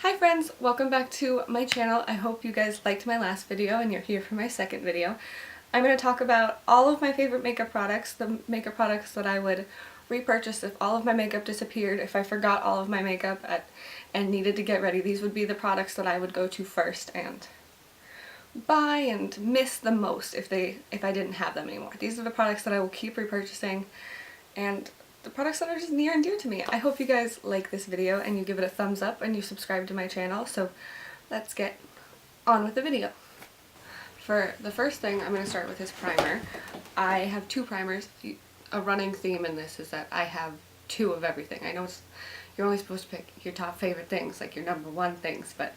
Hi friends, welcome back to my channel. I hope you guys liked my last video and you're here for my second video. I'm going to talk about all of my favorite makeup products, the makeup products that I would repurchase if all of my makeup disappeared, if I forgot all of my makeup and needed to get ready. These would be the products that I would go to first and buy and miss the most if I didn't have them anymore. These are the products that I will keep repurchasing and the products that are just near and dear to me. I hope you guys like this video and you give it a thumbs up and you subscribe to my channel, so let's get on with the video. For the first thing, I'm going to start with this primer. I have two primers. A running theme in this is that I have two of everything. I know you're only supposed to pick your top favorite things, like your number one things, but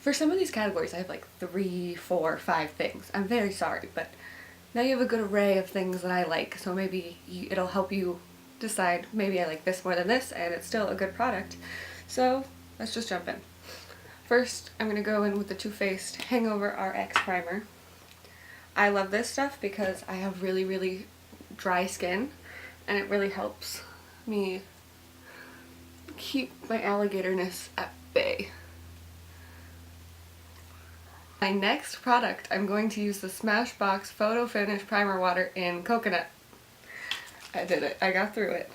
for some of these categories I have like 3, 4, 5 things. I'm very sorry, but now you have a good array of things that I like, so maybe it'll help you decide maybe I like this more than this and it's still a good product. So let's just jump in. First, I'm going to go in with the Too Faced Hangover RX Primer. I love this stuff because I have really, really dry skin and it really helps me keep my alligatorness at bay. My next product, I'm going to use the Smashbox Photo Finish Primer Water in Coconut. I did it. I got through it.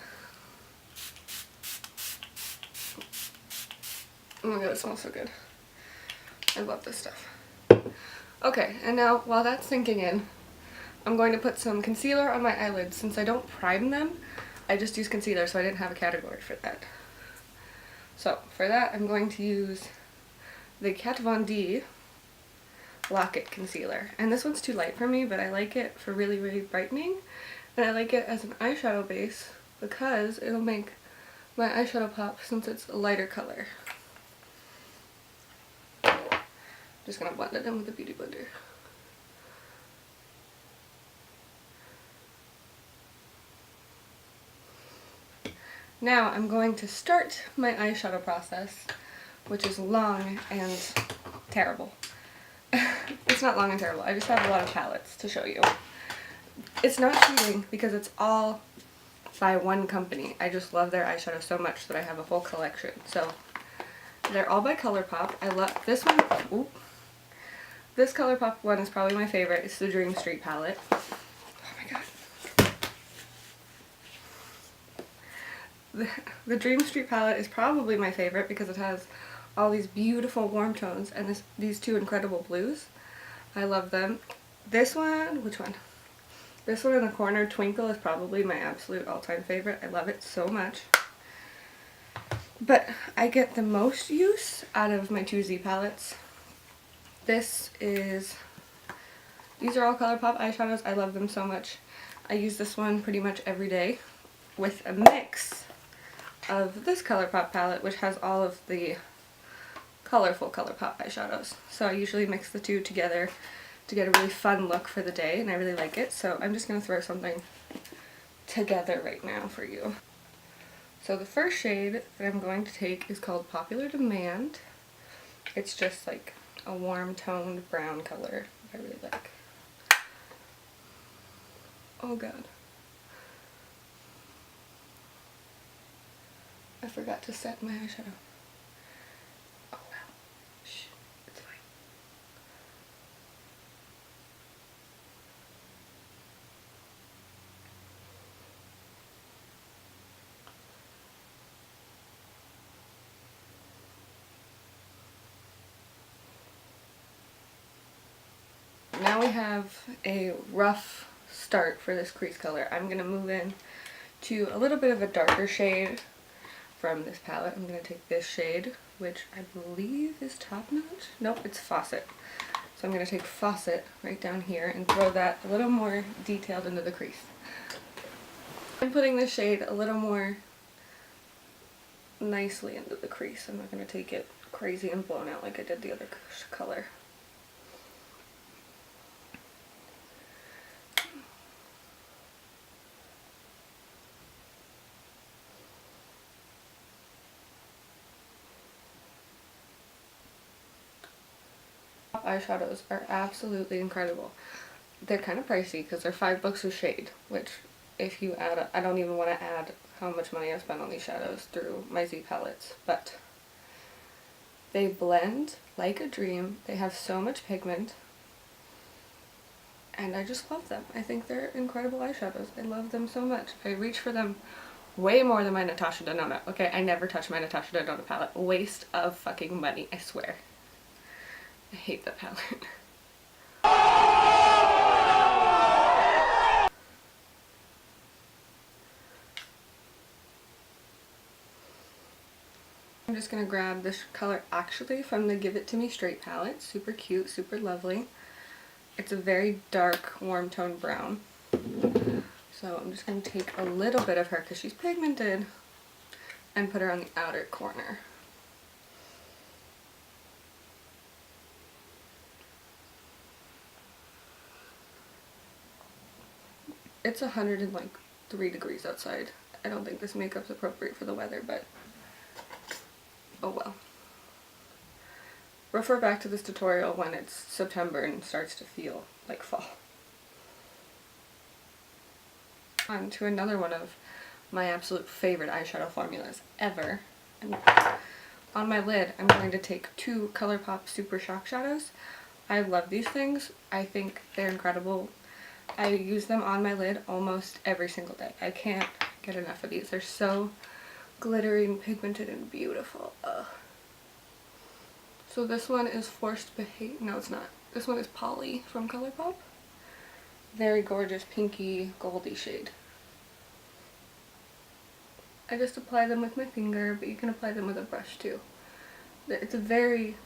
Oh my god, it smells so good. I love this stuff. Okay, and now while that's sinking in, I'm going to put some concealer on my eyelids. Since I don't prime them, I just use concealer, so I didn't have a category for that. So for that, I'm going to use the Kat Von D Lock It concealer. And this one's too light for me, but I like it for really, really brightening. And I like it as an eyeshadow base because it'll make my eyeshadow pop since it's a lighter color. Just gonna blend it in with the Beauty Blender. Now I'm going to start my eyeshadow process, which is long and terrible. It's not long and terrible, I just have a lot of palettes to show you. It's not cheating because it's all by one company. I just love their eyeshadow so much that I have a whole collection. So they're all by Colourpop. I love this one. Ooh. This Colourpop one is probably my favorite. It's the Dream Street palette. Oh my god. The Dream Street palette is probably my favorite because it has all these beautiful warm tones and these two incredible blues. I love them. This one, which one? This one in the corner, Twinkle, is probably my absolute all-time favorite. I love it so much. But I get the most use out of my 2Z palettes. These are all Colourpop eyeshadows. I love them so much. I use this one pretty much every day with a mix of this Colourpop palette, which has all of the colorful Colourpop eyeshadows. So I usually mix the two together to get a really fun look for the day, and I really like it. So I'm just going to throw something together right now for you. So the first shade that I'm going to take is called Popular Demand. It's just like a warm toned brown color I really like. Oh god. I forgot to set my eyeshadow. Oh well. Shh. It's fine. Now we have a rough start for this crease color. I'm going to move in to a little bit of a darker shade from this palette. I'm going to take this shade, which I believe is Top Notch. Nope, it's Facet. So I'm going to take Facet right down here and throw that a little more detailed into the crease. I'm putting this shade a little more nicely into the crease. I'm not going to take it crazy and blown out like I did the other color. Eyeshadows are absolutely incredible. They're kind of pricey because they're $5 a shade, which if you add up, I don't even want to add how much money I spent on these shadows through my Z palettes, but They blend like a dream. They have so much pigment. And I just love them. I think they're incredible eyeshadows. I love them so much. I reach for them way more than my Natasha Denona. Okay, I never touch my Natasha Denona palette. Waste of fucking money, I swear. I hate that palette. I'm just gonna grab this color actually from the Give It To Me Straight palette. Super cute, super lovely. It's a very dark, warm tone brown. So I'm just gonna take a little bit of her because she's pigmented and put her on the outer corner. It's 103 degrees outside. I don't think this makeup's appropriate for the weather, but oh well. Refer back to this tutorial when it's September and starts to feel like fall. On to another one of my absolute favorite eyeshadow formulas ever. And on my lid, I'm going to take two Colourpop Super Shock Shadows. I love these things. I think they're incredible. I use them on my lid almost every single day. I can't get enough of these. They're so glittery and pigmented and beautiful. Ugh. So this one is Forced Behavior. No, it's not. This one is Polly from Colourpop. Very gorgeous pinky goldy shade. I just apply them with my finger, but you can apply them with a brush too. It's a very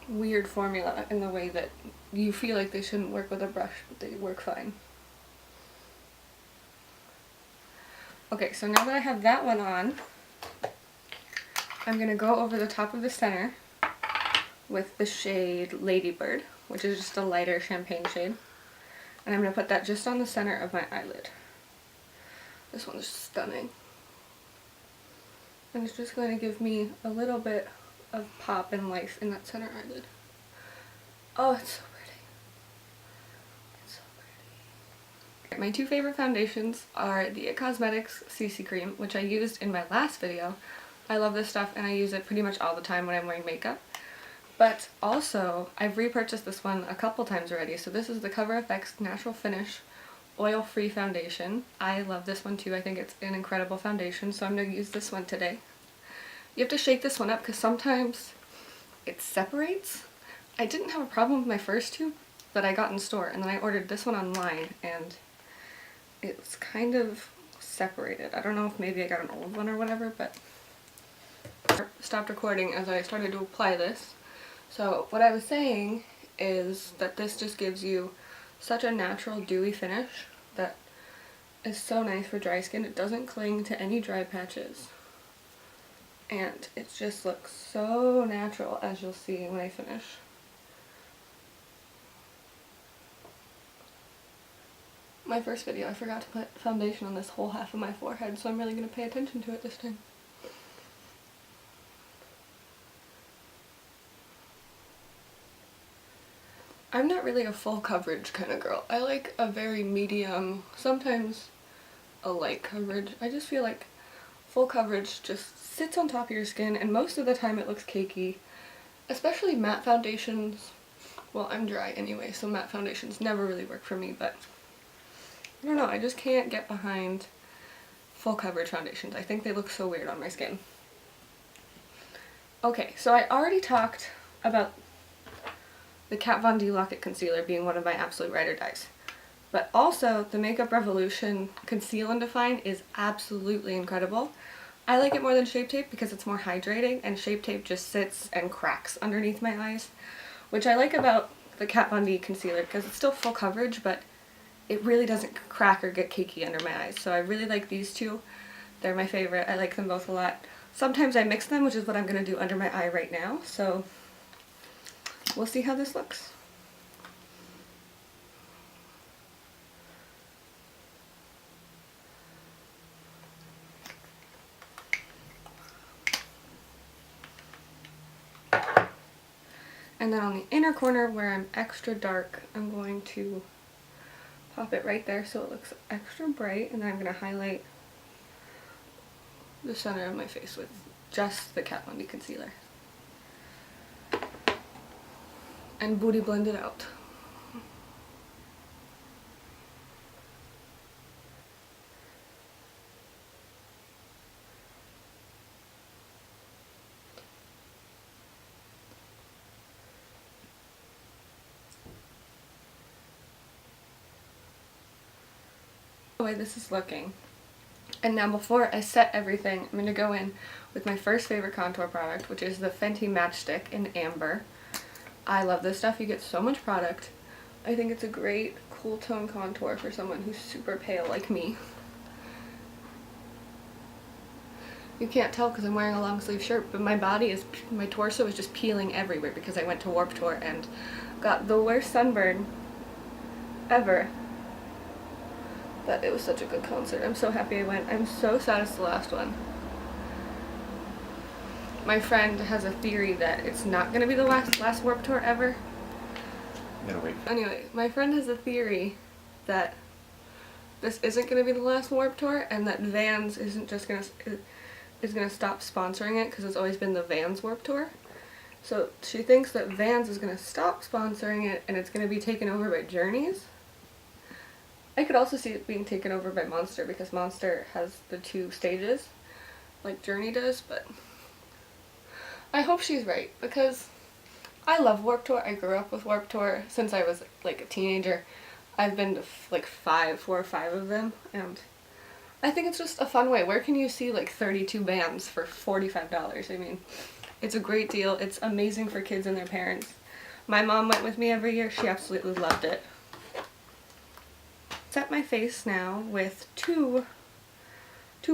weird formula in the way that you feel like they shouldn't work with a brush, but they work fine. Okay, so now that I have that one on, I'm going to go over the top of the center with the shade Ladybird, which is just a lighter champagne shade. And I'm going to put that just on the center of my eyelid. This one's stunning. And it's just going to give me a little bit of pop and life in that center eyelid. Oh, it's so pretty. It's so pretty. My two favorite foundations are the It Cosmetics CC Cream, which I used in my last video. I love this stuff and I use it pretty much all the time when I'm wearing makeup. But also, I've repurchased this one a couple times already. So this is the Cover FX Natural Finish Oil-Free Foundation. I love this one too. I think it's an incredible foundation, so I'm going to use this one today. You have to shake this one up because sometimes it separates. I didn't have a problem with my first two that I got in store, and then I ordered this one online and it's kind of separated. I don't know if maybe I got an old one or whatever, but I stopped recording as I started to apply this. So what I was saying is that this just gives you such a natural dewy finish that is so nice for dry skin. It doesn't cling to any dry patches. And it just looks so natural, as you'll see when I finish. My first video, I forgot to put foundation on this whole half of my forehead, so I'm really going to pay attention to it this time. I'm not really a full coverage kind of girl. I like a very medium, sometimes a light coverage. I just feel like full coverage just sits on top of your skin, and most of the time it looks cakey. Especially matte foundations. Well, I'm dry anyway, so matte foundations never really work for me, but I don't know, I just can't get behind full coverage foundations. I think they look so weird on my skin. Okay, so I already talked about the Kat Von D Lock It Concealer being one of my absolute ride or dies. But also, the Makeup Revolution Conceal and Define is absolutely incredible. I like it more than Shape Tape because it's more hydrating, and Shape Tape just sits and cracks underneath my eyes, which I like about the Kat Von D Concealer because it's still full coverage, but it really doesn't crack or get cakey under my eyes. So I really like these two. They're my favorite. I like them both a lot. Sometimes I mix them, which is what I'm going to do under my eye right now, so we'll see how this looks. And then on the inner corner where I'm extra dark, I'm going to pop it right there so it looks extra bright, and then I'm going to highlight the center of my face with just the Kat Von D concealer. and booty blend it out. The way this is looking. And now before I set everything, I'm going to go in with my first favorite contour product, which is the Fenty Matchstick in Amber. I love this stuff. You get so much product. I think it's a great cool tone contour for someone who's super pale like me. You can't tell because I'm wearing a long sleeve shirt, but my torso is just peeling everywhere because I went to Warped Tour and got the worst sunburn ever. But it was such a good concert. I'm so happy I went. I'm so sad it's the last one. My friend has a theory that it's not going to be the last Warped Tour ever. No, wait. Anyway, my friend has a theory that this isn't going to be the last Warped Tour and that Vans is going to stop sponsoring it because it's always been the Vans Warped Tour. So she thinks that Vans is going to stop sponsoring it and it's going to be taken over by Journeys. I could also see it being taken over by Monster because Monster has the 2 stages like Journey does, but I hope she's right because I love Warped Tour. I grew up with Warped Tour since I was like a teenager. I've been to like 4 or 5 of them and I think it's just a fun way. Where can you see like 32 bands for $45? I mean, it's a great deal. It's amazing for kids and their parents. My mom went with me every year. She absolutely loved it. Set my face now with two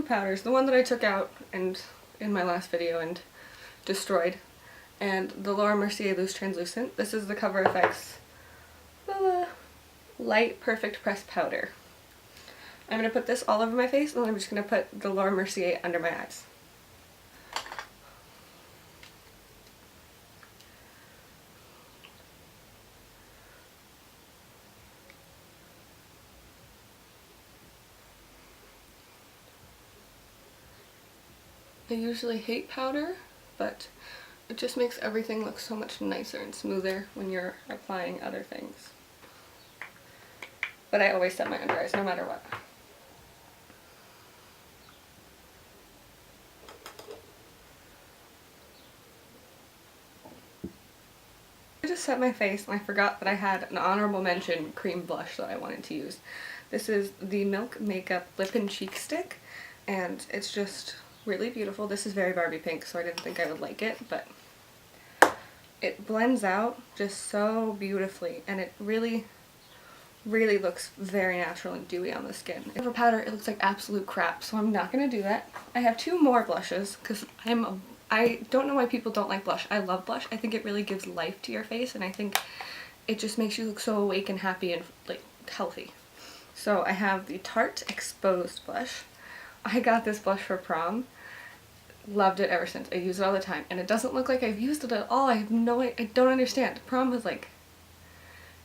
powders. The one that I took out and in my last video and destroyed, and the Laura Mercier Loose Translucent. This is the Cover FX Light Perfect Pressed Powder. I'm going to put this all over my face and then I'm just going to put the Laura Mercier under my eyes. I usually hate powder, but it just makes everything look so much nicer and smoother when you're applying other things. But I always set my under eyes no matter what. I just set my face and I forgot that I had an honorable mention cream blush that I wanted to use. This is the Milk Makeup Lip and Cheek Stick and it's just really beautiful. This is very Barbie pink, so I didn't think I would like it, but it blends out just so beautifully and it really looks very natural and dewy on the skin. For powder, it looks like absolute crap, so I'm not going to do that. I have 2 more blushes because I don't know why people don't like blush. I love blush. I think it really gives life to your face and I think it just makes you look so awake and happy and like healthy. So I have the Tarte Exposed blush. I got this blush for prom. Loved it ever since. I use it all the time and it doesn't look like I've used it at all. I don't understand. Prom was like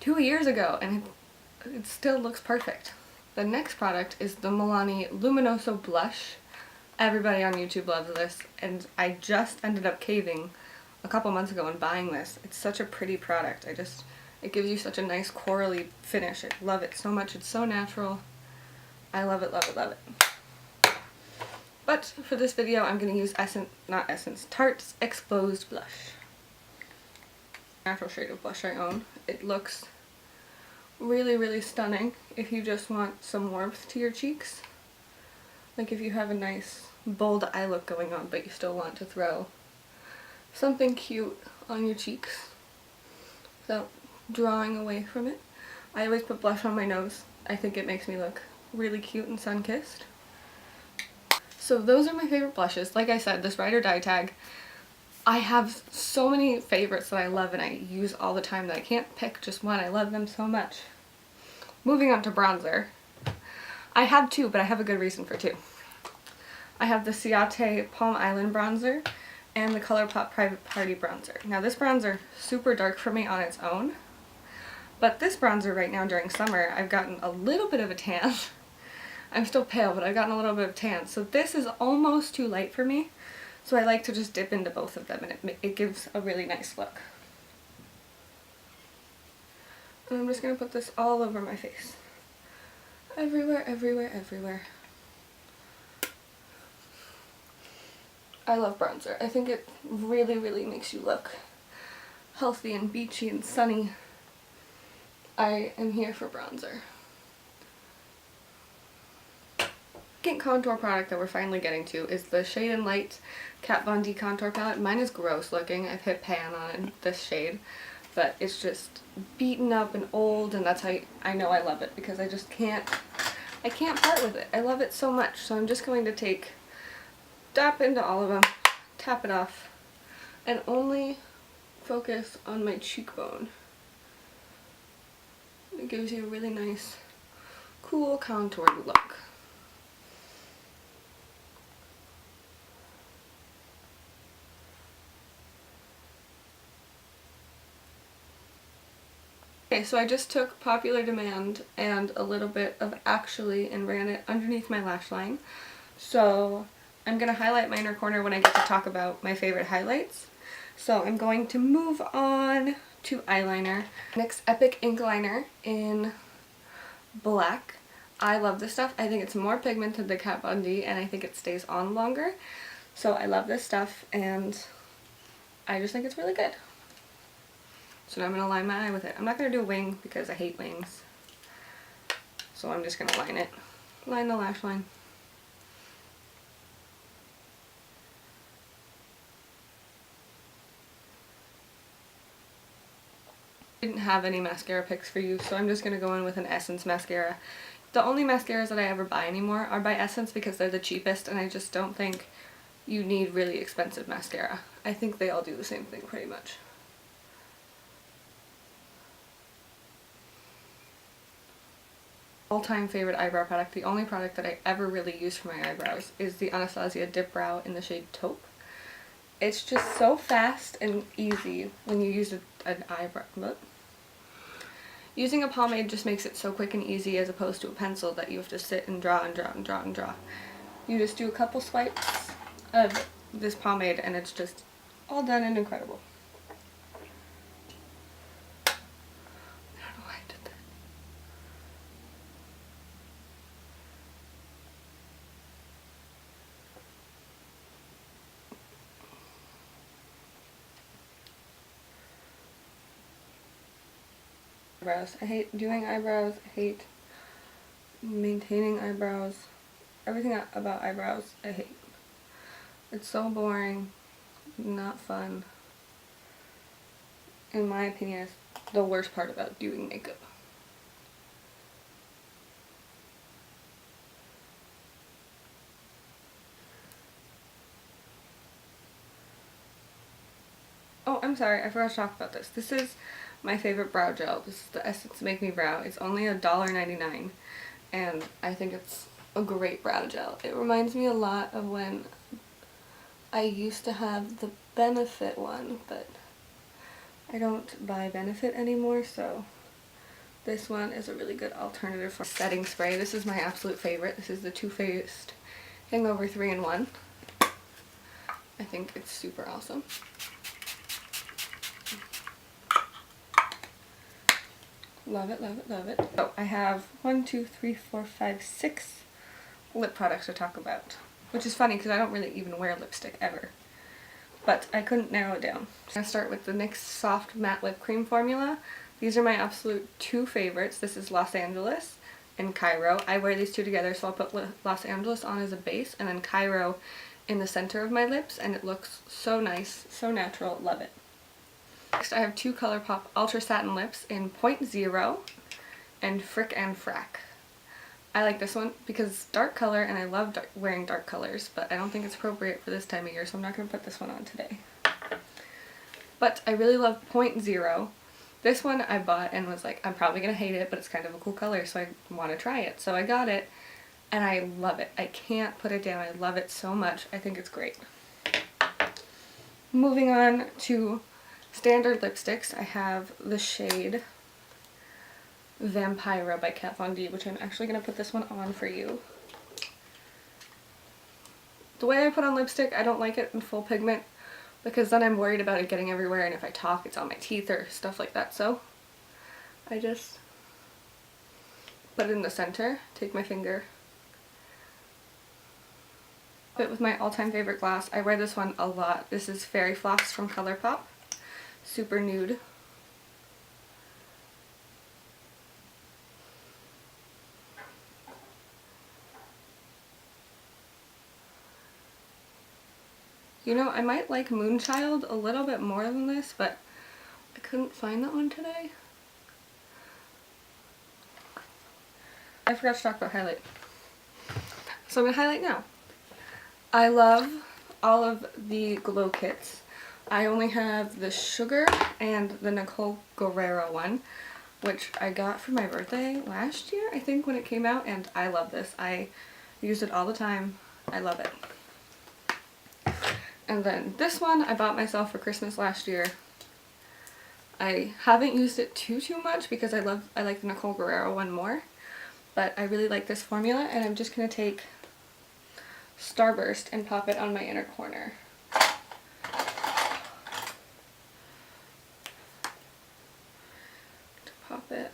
2 years ago and it still looks perfect. The next product is the Milani Luminoso blush. Everybody on YouTube loves this and I just ended up caving a couple months ago and buying this. It's such a pretty product. It gives you such a nice corally finish. I love it so much. It's so natural. I love it, love it, love it. But for this video, I'm going to use Tarte's Exposed Blush. Natural shade of blush I own. It looks really stunning if you just want some warmth to your cheeks. Like if you have a nice bold eye look going on, but you still want to throw something cute on your cheeks without drawing away from it. I always put blush on my nose. I think it makes me look really cute and sun-kissed. So those are my favorite blushes. Like I said, this Ride or Die tag, I have so many favorites that I love and I use all the time that I can't pick just one. I love them so much. Moving on to bronzer. I have 2, but I have a good reason for 2. I have the Ciate Palm Island bronzer and the Colourpop Private Party bronzer. Now this bronzer, super dark for me on its own, but this bronzer right now during summer, I've gotten a little bit of a tan. I'm still pale, but I've gotten a little bit of tan. So this is almost too light for me. So I like to just dip into both of them and it gives a really nice look. And I'm just going to put this all over my face. Everywhere, everywhere, everywhere. I love bronzer. I think it really, really makes you look healthy and beachy and sunny. I am here for bronzer. Second contour product that we're finally getting to is the Shade and Light Kat Von D contour palette. Mine is gross looking. I've hit pan on it, this shade, but it's just beaten up and old, and that's how I know I love it, because I just can't part with it. I love it so much. So I'm just going to dab into all of them, tap it off, and only focus on my cheekbone. It gives you a really nice, cool contoured look. Okay, so I just took Popular Demand and a little bit of Actually and ran it underneath my lash line. So I'm going to highlight my inner corner when I get to talk about my favorite highlights. So I'm going to move on to eyeliner. NYX Epic Ink Liner in black. I love this stuff. I think it's more pigmented than Kat Von D, and I think it stays on longer. So I love this stuff, and I just think it's really good. So now I'm going to line my eye with it. I'm not going to do a wing because I hate wings. So I'm just going to line it. Line the lash line. I didn't have any mascara picks for you, so I'm just going to go in with an Essence mascara. The only mascaras that I ever buy anymore are by Essence because they're the cheapest, and I just don't think you need really expensive mascara. I think they all do the same thing pretty much. All-time favorite eyebrow product, the only product that I ever really use for my eyebrows, is the Anastasia Dipbrow in the shade Taupe. It's just so fast and easy when you use an eyebrow. Using a pomade just makes it so quick and easy, as opposed to a pencil that you have to sit and draw and draw and draw and draw. You just do a couple swipes of this pomade and it's just all done and incredible. Eyebrows. I hate doing eyebrows. I hate maintaining eyebrows. Everything about eyebrows I hate. It's so boring, not fun. In my opinion, it's the worst part about doing makeup. Oh, I'm sorry, I forgot to talk about this. This is my favorite brow gel. This is the Essence Make Me Brow. It's only $1.99, and I think it's a great brow gel. It reminds me a lot of when I used to have the Benefit one, but I don't buy Benefit anymore, so this one is a really good alternative for setting spray. This is my absolute favorite. This is the Too Faced Hangover 3-in-1. I think it's super awesome. Love it, love it, love it. So I have 6 lip products to talk about, which is funny because I don't really even wear lipstick ever, but I couldn't narrow it down. So I'm going to start with the NYX Soft Matte Lip Cream formula. These are my absolute 2 favorites. This is Los Angeles and Cairo. I wear these 2 together, so I'll put Los Angeles on as a base and then Cairo in the center of my lips, and it looks so nice, so natural. Love it. Next I have 2 Colourpop Ultra Satin Lips in 0.0 and Frick and Frack. I like this one because it's dark color and I love wearing dark colors, but I don't think it's appropriate for this time of year, so I'm not going to put this one on today. But I really love 0.0. This one I bought and was like, I'm probably going to hate it, but it's kind of a cool color, so I want to try it. So I got it and I love it. I can't put it down. I love it so much. I think it's great. Moving on to standard lipsticks, I have the shade Vampira by Kat Von D, which I'm actually going to put this one on for you. The way I put on lipstick, I don't like it in full pigment because then I'm worried about it getting everywhere, and if I talk it's on my teeth or stuff like that, so I just put it in the center, take my finger, put it with my all-time favorite gloss. I wear this one a lot. This is Fairy Floss from Colourpop. Super nude. You know, I might like Moonchild a little bit more than this, but I couldn't find that one today. I forgot to talk about highlight. So I'm going to highlight now. I love all of the glow kits. I only have the Sugar and the Nicole Guerrero one, which I got for my birthday last year, I think, when it came out, and I love this. I use it all the time. I love it. And then this one I bought myself for Christmas last year. I haven't used it too much because I like the Nicole Guerrero one more, but I really like this formula, and I'm just going to take Starburst and pop it on my inner corner. To pop it.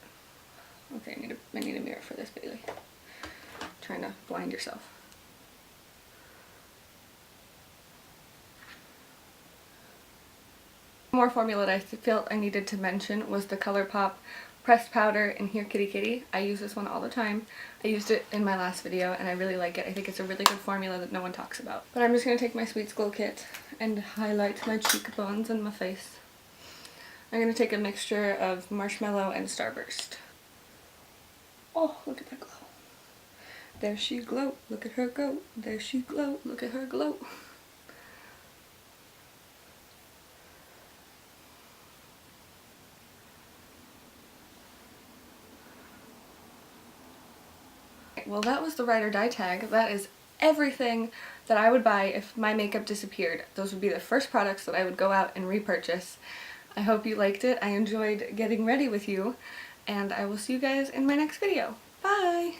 Okay, I need a mirror for this, Bailey. Trying to blind yourself. One more formula that I felt I needed to mention was the Colourpop pressed powder in Here Kitty Kitty. I use this one all the time. I used it in my last video and I really like it. I think it's a really good formula that no one talks about. But I'm just going to take my Sweets Glow Kit and highlight my cheekbones and my face. I'm going to take a mixture of Marshmallow and Starburst. Oh, look at that glow. There she glow. Look at her go. There she glow. Look at her glow. Well, that was the Ride or Die tag. That is everything that I would buy if my makeup disappeared. Those would be the first products that I would go out and repurchase. I hope you liked it. I enjoyed getting ready with you, and I will see you guys in my next video. Bye!